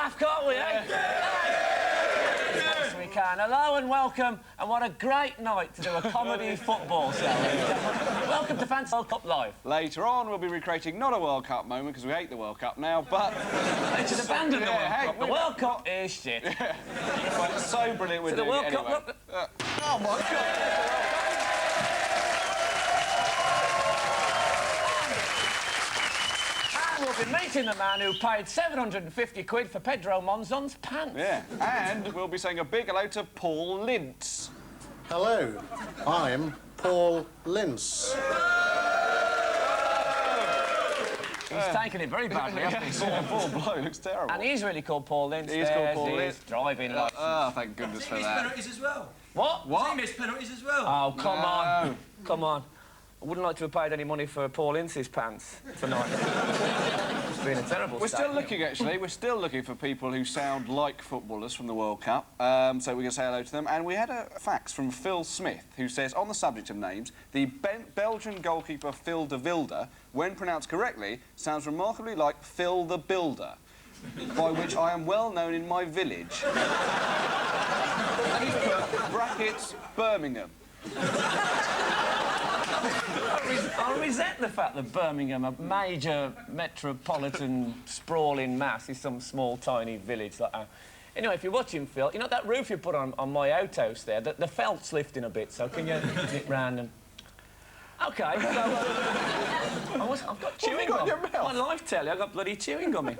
laugh, can't we, eh? Yes, we can. Hello and welcome, and what a great night to do a comedy football show. Welcome to Fantasy World Cup Live. Later on, we'll be recreating not a World Cup moment, because we hate the World Cup now, but... They should abandon the World Cup. The World Cup is shit. Yeah. Well, it's so brilliant we're doing the World it anyway. Cup... Oh, my God. And we'll be meeting the man who paid 750 quid for Pedro Monzon's pants. Yeah, and we'll be saying a big hello to Paul Lintz. Hello, I'm Paul Lintz. He's taken it very badly, hasn't he? Poor bloke, looks terrible. And he's really called Paul Lintz. He is called Paul Lintz. Driving license. Oh, thank goodness for that. Penalties as well. What? He missed penalties as well. Oh, come on. Come on. I wouldn't like to have paid any money for Paul Lintz's pants tonight. It's been a terrible We're still looking, actually. We're still looking for people who sound like footballers from the World Cup. So we're going to say hello to them. And we had a fax from Phil Smith, who says, on the subject of names, the Belgian goalkeeper Phil de Wilde, when pronounced correctly, sounds remarkably like Phil the Builder, by which I am well known in my village. And he's put brackets Birmingham. I resent the fact that Birmingham, a major metropolitan sprawling mass, is some small, tiny village like that. Anyway, if you're watching, Phil, you know that roof you put on my outhouse there, the felt's lifting a bit, so can you nip round and... OK, so... I've got chewing gum. My life telly, I've got bloody chewing gum in.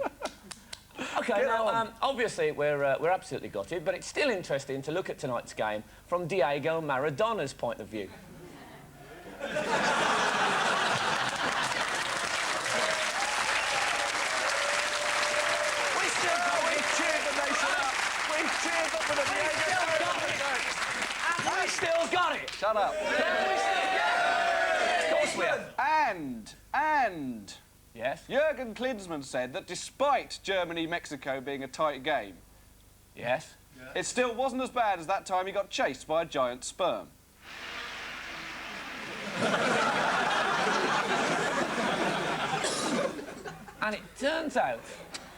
OK, now, obviously, we're absolutely gutted, but it's still interesting to look at tonight's game from Diego Maradona's point of view. We still got it. We've cheered the nation up. We've cheered up for the Diego. And we still got it. Shut up. And we still got it. Of course we have. And... Yes? Jurgen Klinsmann said that despite Germany-Mexico being a tight game... Yes? It still wasn't as bad as that time he got chased by a giant sperm. And it turns out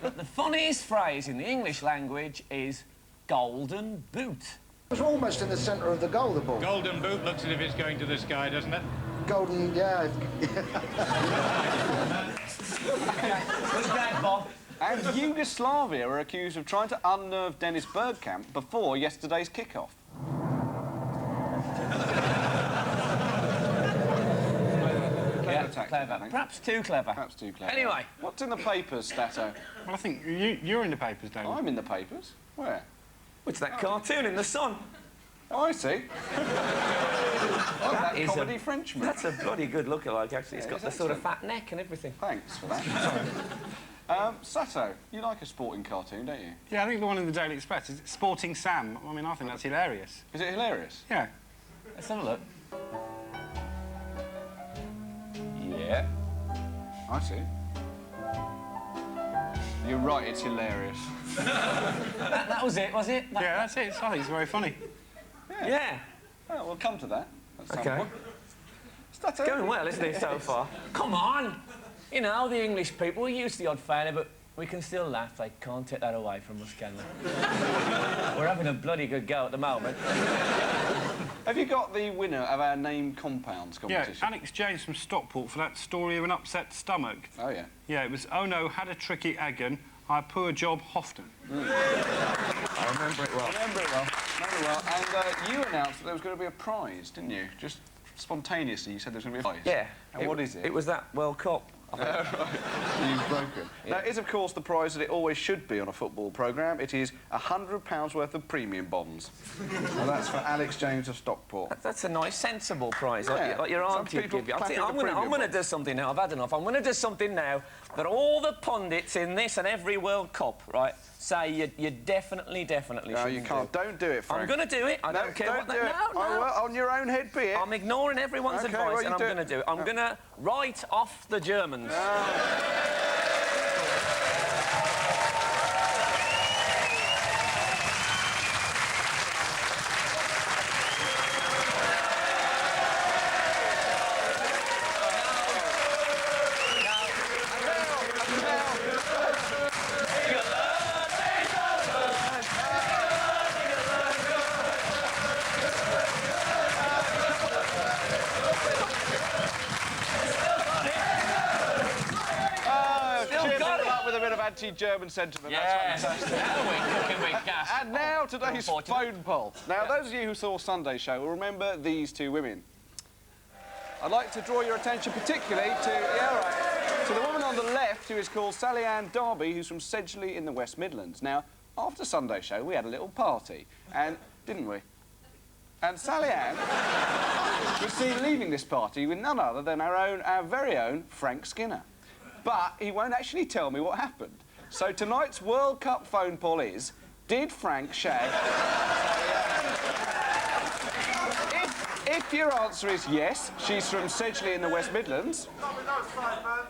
that the funniest phrase in the English language is golden boot. It was almost in the centre of the goal, the ball. Golden boot looks as if it's going to the sky, doesn't it? Golden, yeah. What's that, Bob? And Yugoslavia are accused of trying to unnerve Dennis Bergkamp before yesterday's kick-off. Clever. Perhaps too clever. Perhaps too clever. Anyway. What's in the papers, Stato? Well, I think you're in the papers, David. I'm in the papers. Where? What's that cartoon in the sun? Oh, I see. That is comedy Frenchman. That's a bloody good lookalike, actually. It's got the sort of fat neck and everything. Thanks for that. Sato, you like a sporting cartoon, don't you? Yeah, I think the one in the Daily Express is Sporting Sam. I mean, I think that's hilarious. Is it hilarious? Yeah. Let's have a look. Yeah. I see. You're right, it's hilarious. that was it, was it? Yeah, that's it. I think it's very funny. Yeah. Well, we'll come to that at some OK. point. Stato, Going well, isn't it, so far? Come on! You know, the English people, we're used to the odd failure, but we can still laugh. They can't take that away from us, can they? We're having a bloody good go at the moment. Have you got the winner of our Name Compounds competition? Yeah, Alex James from Stockport for that story of an upset stomach. Oh, yeah. Yeah, it was, oh no, had a tricky aggon, I poor job Hofton. I remember it well. Remember it well. Remember it well. And you announced that there was going to be a prize, didn't you? Just spontaneously, you said there was going to be a prize. Yeah. And what is it? It was that World Cup. Right. You've broken. Yeah. That is, of course, the prize that it always should be on a football programme. It is £100 worth of premium bonds. Well, that's for Alex James of Stockport. That's a nice, sensible prize, Yeah. like your auntie would give you. I'm going to do something now. I've had enough. I'm going to do something now that all the pundits in this and every World Cup, right, say you definitely No, you can't. Don't do it, Frank. I'm going to do it. I don't care what do it. No. Well, on your own head be it. I'm ignoring everyone's advice and I'm going to do it. I'm going to write off the Germans. a bit of anti-German sentiment. Yes. That's fantastic. Now we're cooking with gas. And now today's phone poll. Now, those of you who saw Sunday's show will remember these two women. I'd like to draw your attention particularly to the woman on the left who is called Sally Ann Darby, who's from Sedgley in the West Midlands. Now, after Sunday's show, we had a little party, and didn't we? And Sally Ann was seen leaving this party with none other than our very own Frank Skinner. But he won't actually tell me what happened. So tonight's World Cup phone poll is, did Frank shag If your answer is yes, she's from Sedgley in the West Midlands,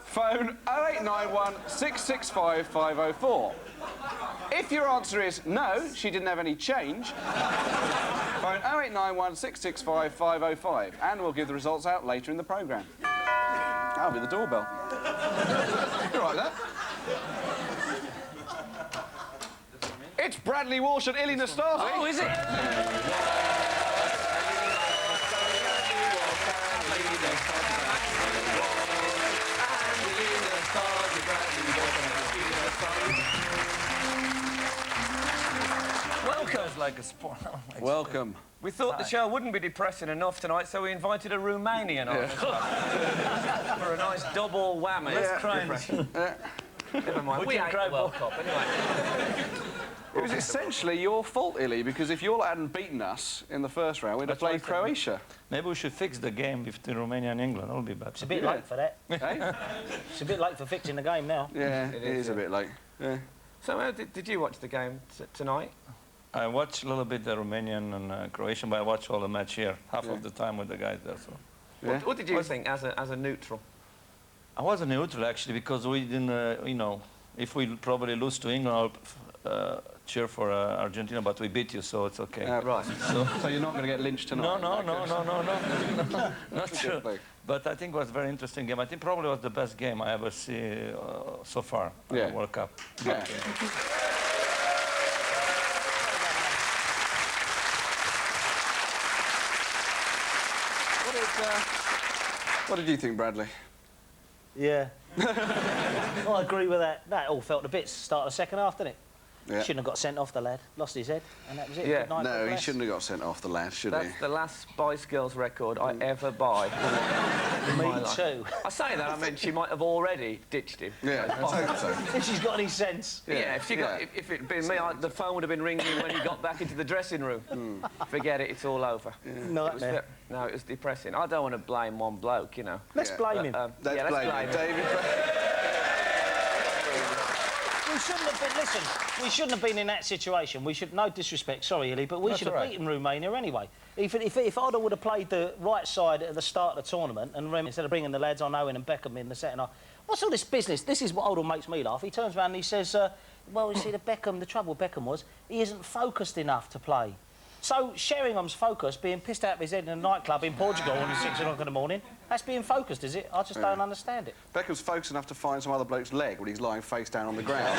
phone 0891 665 504. If your answer is no, she didn't have any change, phone 0891 665 505, and we'll give the results out later in the programme. That'll be the doorbell. You all right with that? It's Bradley Walsh and Ilie Nastase. Oh, is it? Welcome. Like a sport. Welcome. We thought the show wouldn't be depressing enough tonight, so we invited a Romanian on for a nice double whammy. Let's cry. Never mind. We ain't the World Cup anyway. It was essentially your fault, Ilie, because if you all hadn't beaten us in the first round, we'd have played Croatia. Maybe we should fix the game between Romania and England. That'll be better. It's a bit late for that. Eh? It's a bit late for fixing the game now. Yeah, it is a bit late. Yeah. So, did you watch the game tonight? I watched a little bit the Romanian and Croatian, but I watch all the match here, half of the time with the guys there. So. Yeah. What did you think as a neutral? I was a neutral actually because we didn't, you know, if we probably lose to England, I'll cheer for Argentina, but we beat you, so it's okay. Right. So you're not going to get lynched tonight? No, not true. But I think it was a very interesting game. I think probably was the best game I ever see so far in the World Cup. Yeah. What did you think, Bradley? Yeah. Well, I agree with that. That all felt a bit start of the second half, didn't it? Yeah. Shouldn't have got sent off, the lad. Lost his head, and that was it. Yeah. Good night, No, God he bless. shouldn't have got sent off, the lad, should he? That's the last Spice Girls record I ever buy. Me too. I say that, I mean, she might have already ditched him. Yeah, I hope so. If she's got any sense. Yeah, if it'd been me, the phone would have been ringing when he got back into the dressing room. Forget it, it's all over. Nightmare. No, it was depressing. I don't want to blame one bloke, you know. Let's blame him. Let's blame him. David. We shouldn't have been. Listen, we shouldn't have been in that situation. We should. No disrespect, sorry, Ilie, but we should have beaten Romania anyway. If I would have played the right side at the start of the tournament, and instead of bringing the lads on Owen and Beckham in the second half, what's all this business? This is what Oldham makes me laugh. He turns around and he says, "Well, you see, the trouble with Beckham was he isn't focused enough to play." So Sheringham's focus, being pissed out of his head in a nightclub in Portugal at 6 o'clock in the morning, that's being focused, is it? I just don't understand it. Beckham's focused enough to find some other bloke's leg when he's lying face down on the ground.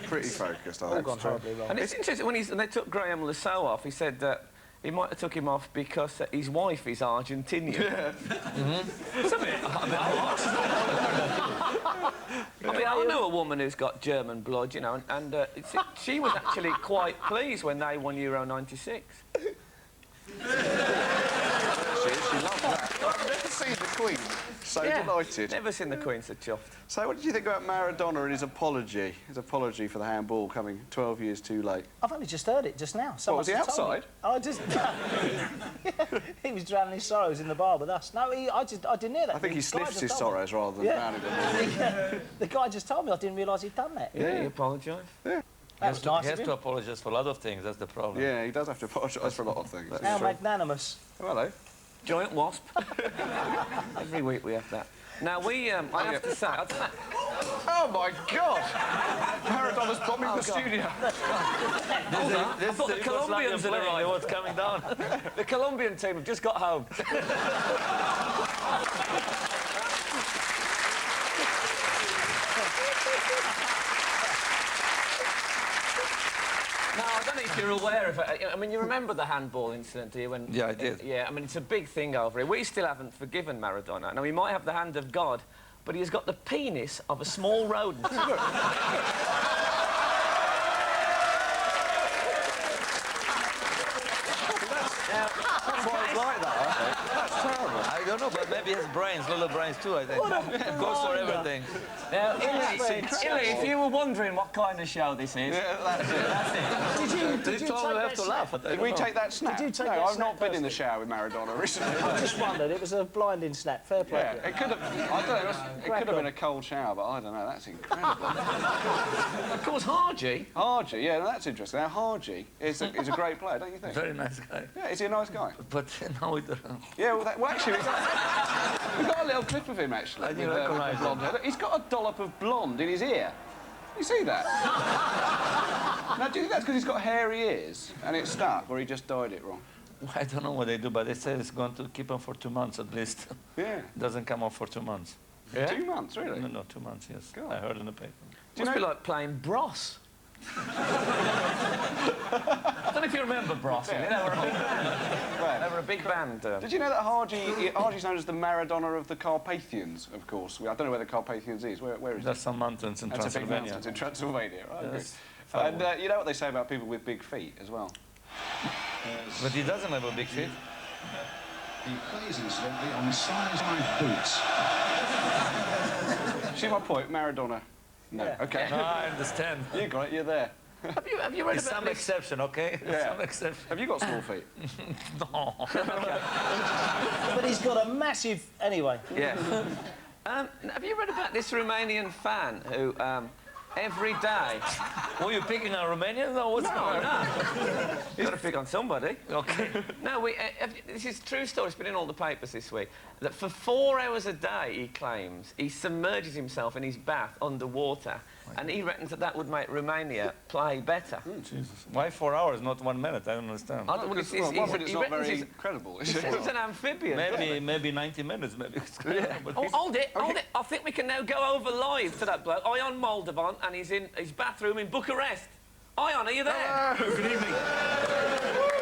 Pretty focused, I All think. gone horribly wrong. And it's interesting, when they took Graham Lasso off, he said that he might have took him off because his wife is Argentinian. Yeah. It's a bit... I mean, I know a woman who's got German blood, you know, and she was actually quite pleased when they won Euro '96. She loves that. I've never seen the Queen so delighted. Never seen the Queen so chuffed. So what did you think about Maradona and his apology? His apology for the handball coming 12 years too late. I've only just heard it just now. What, was he outside? I just... he was drowning his sorrows in the bar with us. No, I didn't hear that. I think he sniffs his sorrows rather than drowning them. The guy just told me. I didn't realise he'd done that. Yeah, he apologised. Yeah. That was nice He has of to him. apologise for a lot of things, that's the problem. Yeah, he does have to apologise for a lot of things. How magnanimous. Oh, hello. Giant wasp. Every week we have that. Now, I have to say... Oh, my God! Maradona's bombing the studio. I thought the Colombians had arrived. What's coming down? The Colombian team have just got home. Now, I don't know if you're aware of it. I mean, you remember the handball incident, do you? When, Yeah, I did. Yeah, I mean, it's a big thing over here. We still haven't forgiven Maradona. Now, he might have the hand of God but he has got the penis of a small rodent. That's why he's like that, I think. That's terrible. I don't know, but maybe he has brains, little brains too, I think. Goes for everything. Now, Ilie, if you were wondering what kind of show this is... Yeah, that's it. Did you told me take we have that to snap? laugh. But I Did don't we know. take that snap? Did you take no, that I've snap not been in the personally? shower with Maradona recently. I just wondered. It was a blinding snap. Fair play. Yeah, it could have. I don't know. It could have been a cold shower, but I don't know. That's incredible. Of course, Harji... Harji, yeah, that's interesting. Now, Harji is a great player, don't you think? Very nice guy. Yeah, is he a nice guy? But now we don't. Yeah, well, actually, we've got a little clip of him, actually. I didn't with, recognise him. blonde hair. Look, he's got a dollop of blonde in his ear. You see that? Now, do you think that's because he's got hairy ears and it's stuck, or he just dyed it wrong? I don't know what they do, but they say it's going to keep him for 2 months at least. Yeah. Doesn't come off for 2 months. Yeah? 2 months, really? No, 2 months, yes. God. I heard in the paper. Must be like playing Bros. I don't know if you remember Bros. They were a big band. They were a big band. Did you know that Harji's known as the Maradona of the Carpathians, of course? I don't know where the Carpathians is. Where is There's it? some mountains in That's a big Transylvania. mountain in Transylvania, right? Yes. Okay. And you know what they say about people with big feet as well? But he doesn't have a big feet. He plays, incidentally, on size 5 boots. See my point? Maradona. No. Yeah. Okay. No, I understand. You got it. You're there. Have you read It's about some this? exception, okay? Yeah. Some exception. Have you got small feet? No. But he's got a massive... Anyway. Yeah. Have you read about this Romanian fan who, every day... Were you picking on Romanians or what's going on? No. You've got to pick on somebody. Okay. No, this is a true story. It's been in all the papers this week. That for 4 hours a day, he claims, he submerges himself in his bath underwater, and he reckons that would make Romania play better. Jesus. Why 4 hours, not 1 minute? I don't understand. I don't, well, Because, he's, well, he's, one minute's he not reckons very he's, credible, is he it? says he's an amphibian. Maybe 90 minutes, maybe. But Oh, hold it. I think we can now go over live to that bloke, Ion Moldovan, and he's in his bathroom in Bucharest. Ion, are you there? Good evening.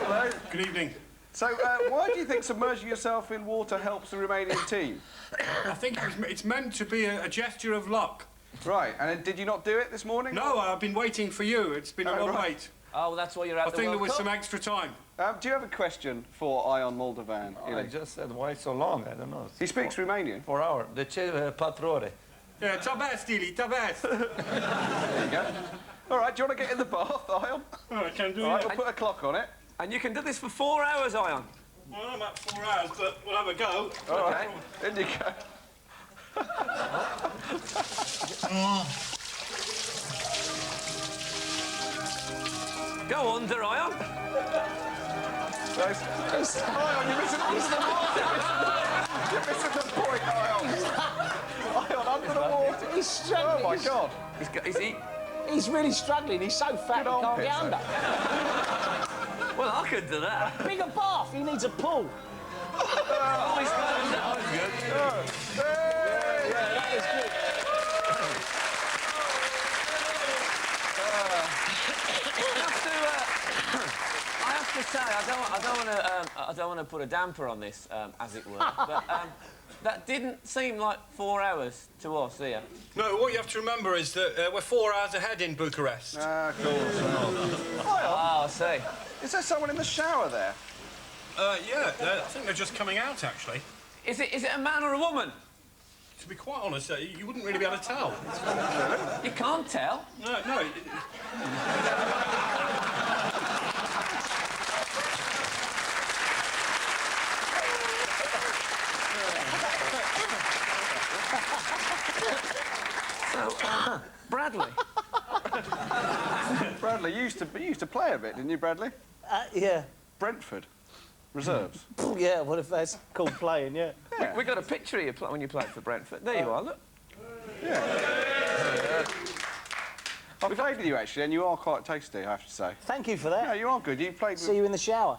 Hello. Good evening. So, why do you think submerging yourself in water helps the Romanian team? I think it's meant to be a gesture of luck. Right, and then did you not do it this morning? No, I've been waiting for you. It's been a long right. wait. Oh, that's why you're at I the think there World was Cup? some extra time. Do you have a question for Ion Moldovan? I Ilie? just said, why so long? I don't know. He speaks Romanian. 4 hours. De ce patrore? Yeah, tabest, Ilie, tabest. There you go. All right, do you want to get in the bath, Ion? Oh, I can do All right, that. we'll put a clock on it. And you can do this for 4 hours, Ion. Well, I'm at 4 hours, but we'll have a go. All right, in you go. Go under, Ion. Ion, you're missing the point, Ion. Ion, under the water. He's struggling. Oh, my God. He's really struggling. He's so fat Good he can't get armpits, under. Well, I could do that. Bigger bath. He needs a pull. Oh, he's got that was good. Yeah, that was good. I have to say, I don't want to put a damper on this, as it were, but that didn't seem like 4 hours to us here. No, what you have to remember is that we're 4 hours ahead in Bucharest. Of course. Oh, I see. Is there someone in the shower there? Yeah, I think they're just coming out, actually. Is it a man or a woman? To be quite honest, you wouldn't really be able to tell. You can't tell. No. So, Bradley. Bradley, you used to play a bit, didn't you, Bradley? Yeah. Brentford. Reserves. Yeah, what if that's called playing, yeah. We got a picture of you when you played for Brentford. There you are, look. I've played with you, actually, and you are quite tasty, I have to say. Thank you for Yeah, that. you are good. You played See with... you in the shower.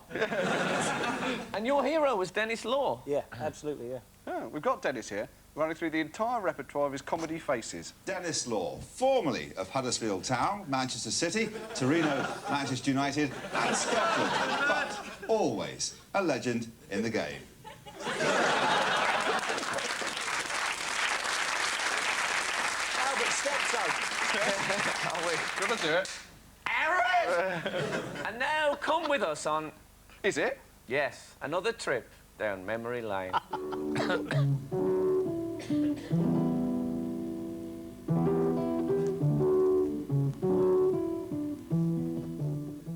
And your hero was Dennis Law. Yeah, absolutely, yeah. Yeah, we've got Dennis here, running through the entire repertoire of his comedy faces. Dennis Law, formerly of Huddersfield Town, Manchester City, Torino, Manchester United and Scotland, but always a legend in the game. Can't wait. Gotta do it. Aaron! And now come with us on... Is it? Yes, another trip down memory lane.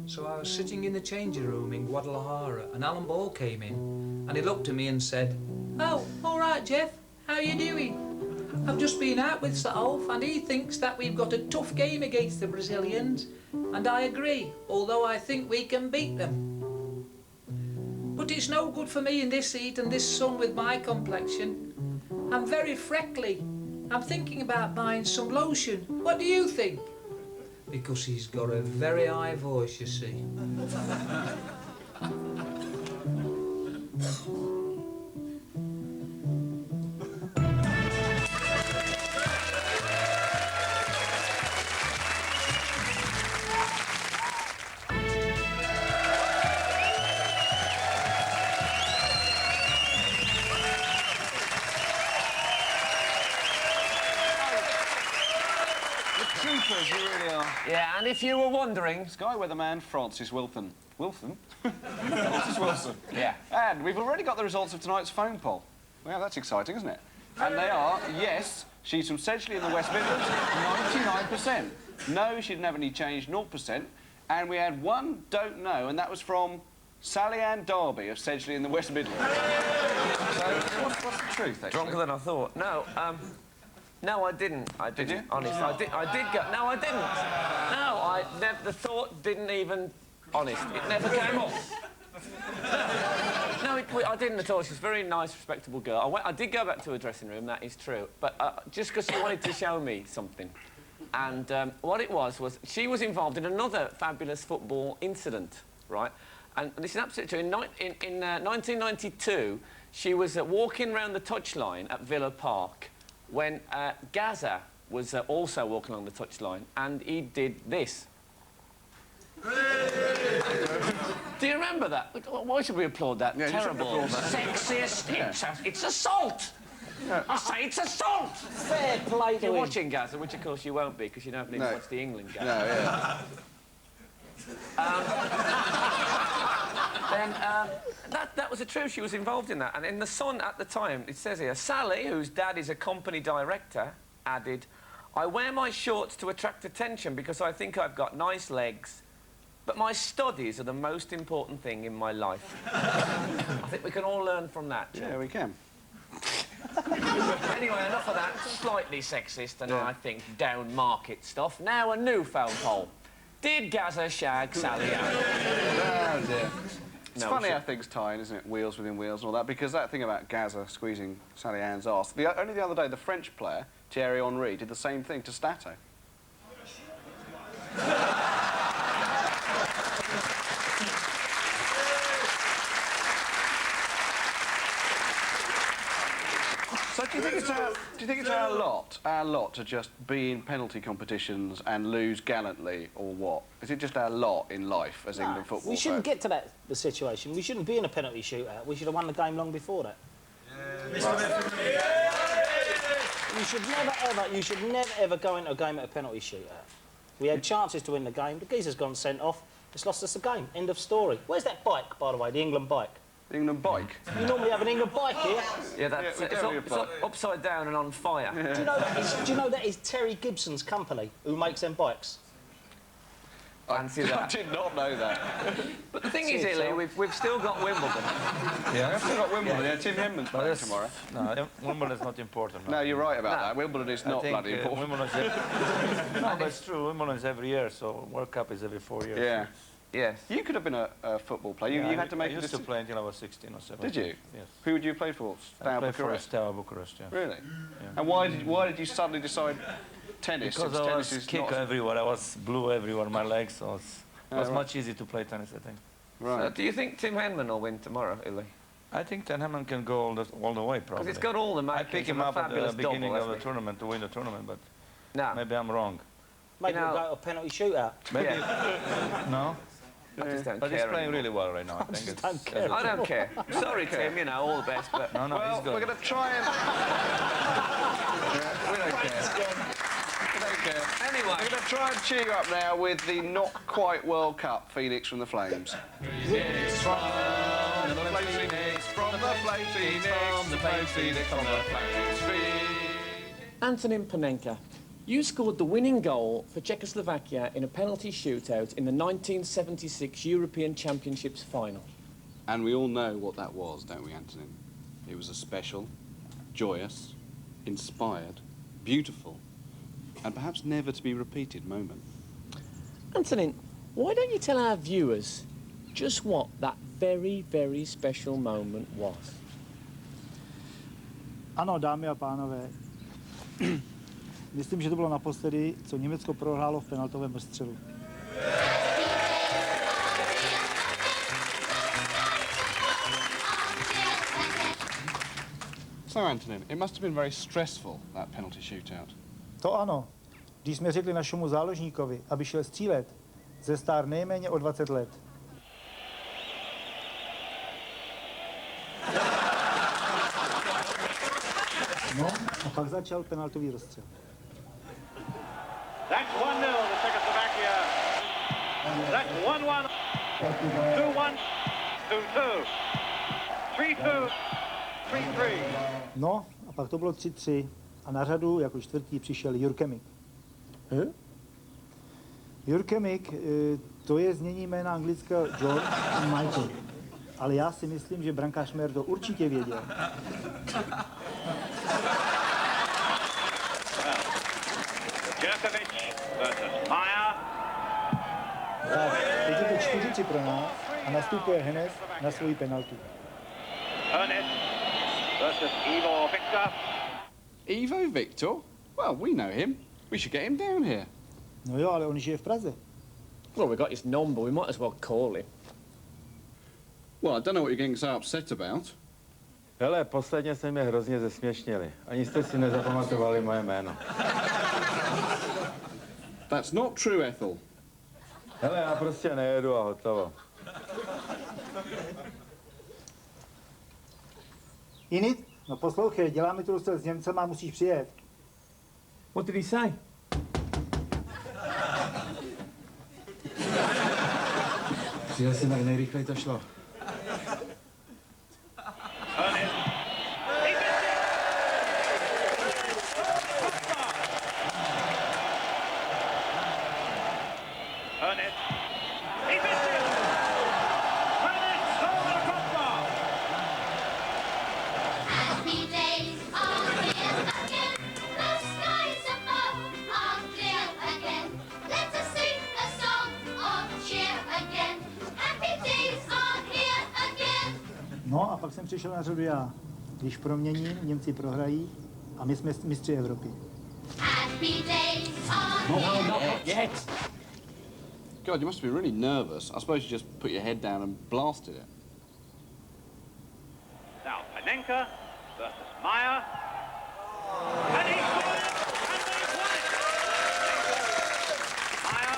So I was sitting in the changing room in Guadalajara and Alan Ball came in and he looked at me and said, "Oh, all right, Jeff, how you doing? I've just been out with Sir Alf and he thinks that we've got a tough game against the Brazilians, and I agree, although I think we can beat them. But it's no good for me in this heat and this sun with my complexion. I'm very freckly. I'm thinking about buying some lotion. What do you think?" Because he's got a very high voice, you see. Troopers, you really are. Yeah, and if you were wondering... Sky weatherman Francis Wilson. Wilson? Francis Wilson. Yeah. And we've already got the results of tonight's phone poll. Well, that's exciting, isn't it? And they are, yes, she's from Sedgley in the West Midlands, 99%. No, she didn't have any change, 0%. And we had one don't know, and that was from Sally Ann Darby of Sedgley in the West Midlands. So, what's the truth, actually? Drunker than I thought. No, no, I didn't. Did you? Honest, I did go... No, I didn't. No, the thought didn't even... Honest, it never came up. No, I didn't at all. She's a very nice, respectable girl. I did go back to her dressing room, that is true. But just because she wanted to show me something. And what it was she was involved in another fabulous football incident, right? And this is absolutely true. In 1992, she was walking around the touchline at Villa Park when Gaza was also walking along the touchline, and he did this. Do you remember that? Why should we applaud that? Yeah, terrible, Sexist. yeah. It's assault. Yeah. I say it's assault. Fair play to You're him. watching Gaza, which of course you won't be because you don't even watch the England game. No, yeah. Then that was the truth. She was involved in that. And in the Sun at the time, it says here, Sally, whose dad is a company director, added, "I wear my shorts to attract attention because I think I've got nice legs, but my studies are the most important thing in my life." I think we can all learn from that. Yeah, we can. Anyway, enough of that slightly sexist and I think down market stuff. Now a new phone poll. Did Gaza shag Sally Ann? Oh, dear. It's No, funny how things tie in, isn't it? Wheels within wheels and all that, because that thing about Gaza squeezing Sally Ann's arse. Only the other day, the French player, Thierry Henry, did the same thing to Stato. So do you think it's our lot to just be in penalty competitions and lose gallantly, or what? Is it just our lot in life as England football? We shouldn't get to the situation. We shouldn't be in a penalty shootout. We should have won the game long before that. You should never ever go into a game at a penalty shootout. We had chances to win the game. The geezer's gone sent off. It's lost us the game. End of story. Where's that bike, by the way? The England bike. The England bike? You normally have an England bike here. Yeah, that's it's upside down and on fire. Yeah. Do you know that is Terry Gibson's company who makes them bikes? Fancy that. I did not know that. But the thing is, Ilie, we've still got Wimbledon. Yeah, we've still got Wimbledon. Yeah, Tim Henman's playing tomorrow. No, Wimbledon is not important. No, you're right about that. Wimbledon is not bloody important. Wimbledon is no, but it's true. Wimbledon is every year, so World Cup is every 4 years. Yeah. Yes. You could have been a football player. You had to make a decision. I used to play until I was 16 or 17. Did you? Yes. Who would you play for? I played for Steaua Bucharest, yeah. Really? Yeah. And why did you suddenly decide tennis? Because I was kick everywhere. I was blue everywhere, my legs, so it was much easier to play tennis, I think. Right. So do you think Tim Henman will win tomorrow, Ilie? I think Tim Henman can go all the way, probably. Because it's got all the makings. I picked him up at the beginning of the tournament to win the tournament, but maybe I'm wrong. Maybe we'll go to a penalty shootout. Maybe. No? I just don't but care he's playing anymore. really well right now. I think don't care. I don't care. Sorry, Tim, you know, all the best, but... No, well, he's good. We're going to try and... We don't care. We don't care. Anyway, Anyway. I'm going to try and cheer you up now with the not-quite World Cup Phoenix from the Flames. Phoenix from the Flames, Phoenix from the Flames, Phoenix from the Flames, Phoenix from the Flames. Antonin Panenka, you scored the winning goal for Czechoslovakia in a penalty shootout in the 1976 European Championships final. And we all know what that was, don't we, Antonin? It was a special, joyous, inspired, beautiful, and perhaps never to be repeated moment. Antonin, why don't you tell our viewers just what that very, very special moment was? Ano, dámy a pánové. Myslím, že to bylo naposledy, co Německo prohrálo v penaltovém rozstřelu. So, Antonin, it must have been very stressful, that penalty shootout. To ano. Když jsme řekli našemu záložníkovi, aby šel střílet, ze stár nejméně o 20 let. No, a pak začal penaltový rozstřel. That's 1-0 to Czechoslovakia. That's 1-1, 2-1, 2-2, 3-2, 3-3. No, a pak to bylo 3-3 a na řadu jako čtvrtý přišel Jurkemik. Jurkemik, to je znění jména anglického John a Michael. Ale já si myslím, že brankář Mér to určitě věděl. Tak, teď je to 4-3 pro nás a nastupuje Hennes na svoji penaltu. Ernest versus Ivo Victor. Ivo Victor? Well, we know him. We should get him down here. No jo, ale on žije v Praze. Well, we got his number, we might as well call him. Well, I don't know what you're getting so upset about. Hele, posledně se mě hrozně zesměšnili. Ani jste si nezapamatovali moje jméno. That's not true, Ethel. Hele, já prostě nejedu a hotovo. Init? No poslouchej, děláme tu rozstřel s Němcem a musíš přijet. What did he say? Přijel jsem, jak nejrychleji to šlo. No a pak jsem přišel na řadu já. Když proměním, Němci prohrají a my jsme mistři Evropy. God, you must be really nervous. I suppose you just put your head down and blasted it. Now, Panenka versus Meyer. And he scored it! And they've won it! Meyer.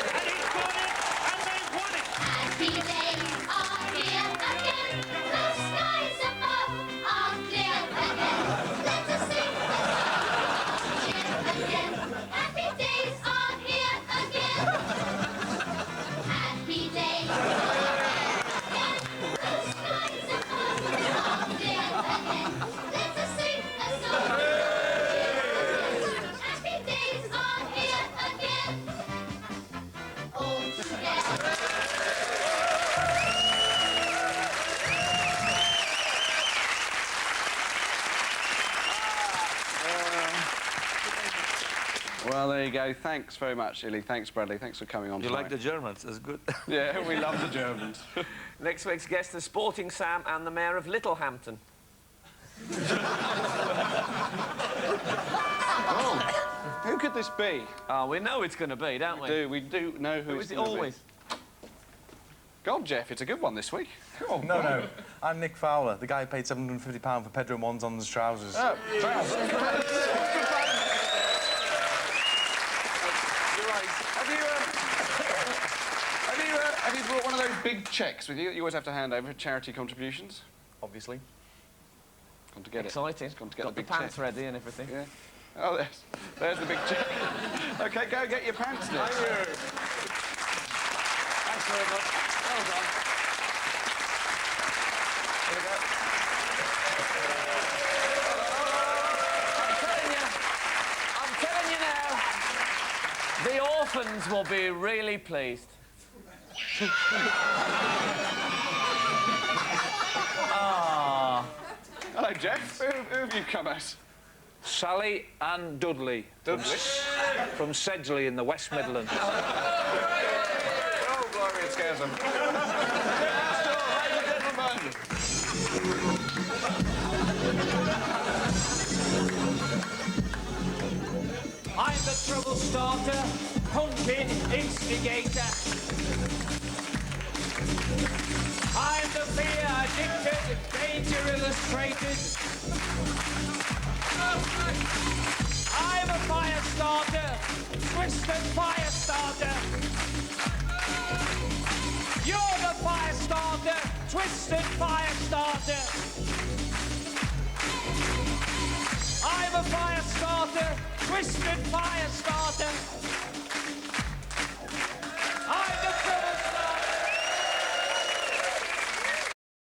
And he scored it! And they've won it! Happy days are here again. The skies above are clear again. Let us sing a song, cheer again. Happy days are here again. Happy days are here again. The skies above are clear again. Let us sing a song, cheer again. Happy days are here again. All together. Well, there you go. Thanks very much, Ilie. Thanks, Bradley. Thanks for coming on You tonight. like the Germans? That's good. Yeah, we love the Germans. Next week's guest, the Sporting Sam and the Mayor of Littlehampton. Oh, who could this be? Oh, we know it's going to be, don't we? We do know who it's is it going to be. always? God, Jeff, it's a good one this week. Oh, No. I'm Nick Fowler, the guy who paid £750 for Pedro Monzon's trousers. Oh, trousers. You're right. Have you brought one of those big cheques with you that you always have to hand over for charity contributions? Obviously. Gone to get Exciting. it. Gone to get Got the big pants cheque. ready and everything. Yeah. Oh, there's the big check. OK, go get your pants knit. Thank you. Thanks very much. Well done. Here we go. I'm telling you now, the orphans will be really pleased. Ah. Hello, Jeff. Who have you come as? Sally Ann Dudley. Dudley? From Sedgley in the West Midlands. Oh, glory, it scares them. Ladies and gentlemen. I'm the trouble starter, pumping instigator. I'm the fear addicted, danger illustrated. I'm a fire starter, twisted fire starter. You're the fire starter, twisted fire starter. I'm a fire starter, twisted fire starter.